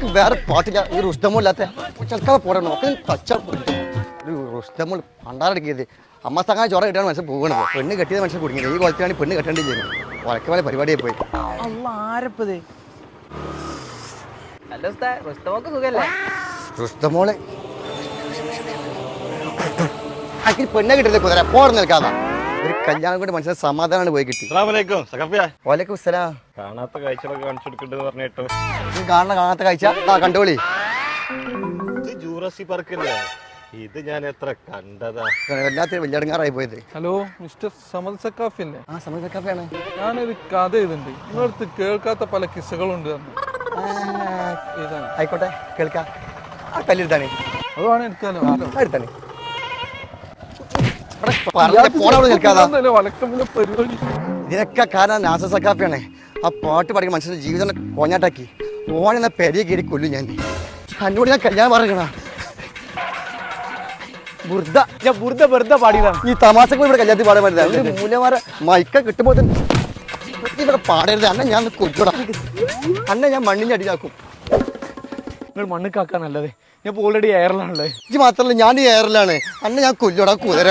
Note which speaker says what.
Speaker 1: എനിക്ക് വേറെ പാട്ടില്ല ഈ റുസ്തമല്ലാത്ത ചെറുക്കാതെ പോടാ നോക്കി തച്ചാൽ ഒരു റുസ്തമോൾ പണ്ടാറടിക്കരുത് അമ്മ സഹായം ചോറ കിട്ടാൻ മനുഷ്യൻ പോകണത് പെണ്ണ് കെട്ടിയത് മനുഷ്യൻ കുടുങ്ങിയത് ഈ കുളത്തിലാണ് പെണ്ണ് കെട്ടേണ്ടിയിരുന്നു ഉറക്കെ പോലെ പരിപാടിയായി പോയി
Speaker 2: ആരപ്പത്
Speaker 1: റുസ്തമോളെ എനിക്ക് പെണ്ണെ കിട്ടിയത് കുതിര പോടെ നിൽക്കാതാ ഒരു കല്യാണം കൊണ്ട് മനുഷ്യൻ സമാധാനമാണ് പോയി കിട്ടി. വലൈക്കും സലാം.
Speaker 3: കാണാത്ത കാഴ്ചകളൊക്കെ കാണിച്ചു കൊടുക്കണ്ടെന്ന് പറഞ്ഞിട്ടോ.
Speaker 1: നീ കാണാത്ത കാഴ്ച കണ്ടോളി.
Speaker 3: ജൂറാസിക് പാർക്കല്ലേ ഇത്? ഞാൻ എത്ര കണ്ടതാ.
Speaker 1: വല്ലാത്തൊരു വലിയടങ്ങാറായി പോയത്.
Speaker 4: ഹലോ മിസ്റ്റർ സമദ് സക്കാഫി അല്ലേ?
Speaker 1: ആ സമദ് സക്കാഫിയാണ്.
Speaker 4: ഞാനൊരു കഥ എഴുതുന്നുണ്ട്, നിങ്ങളടുത്ത് കേൾക്കാത്ത പല കിസ്സകളുണ്ട്.
Speaker 1: ആയിക്കോട്ടെ കേൾക്കാം. ആ കല്ലെടുത്താണ്
Speaker 4: അതാണ് എടുക്കാലോ.
Speaker 1: എടുത്താണ് ഇതിനൊക്കെ കാരണം നാസർ സക്കാഫിയാണ്. ആ പാട്ട് പഠിക്കുന്ന മനുഷ്യന്റെ ജീവിതം കോഞ്ഞാട്ടാക്കി ഓനെന്ന പെരിയ കയറി കൊല്ലും ഞാൻ. എന്നോട് ഞാൻ കല്യാണം പറയണ
Speaker 2: വെറുതെ പാടിയതാണ്.
Speaker 1: ഈ തമാശക്ക് ഇവിടെ കല്യാണത്തിൽ പാടാൻ പറ്റില്ല. ഒരു മൂലമാര മൈക്ക കിട്ടുമ്പോ ഇവിടെ പാടരുത്. അന്നെ ഞാൻ കൊല്ലൂടാ. അന്നെ ഞാൻ മണ്ണിന്റെ അടിയിലാക്കും.
Speaker 2: നിങ്ങൾ മണ്ണിക്കാക്കാൻ നല്ലത്. ഞാൻ ഓൾറെഡി എയറിലാണുള്ളത്.
Speaker 1: ഇത് മാത്രമല്ല ഞാൻ എയറിലാണ്. അന്നെ ഞാൻ കൊല്ലൂടാ കുതിര.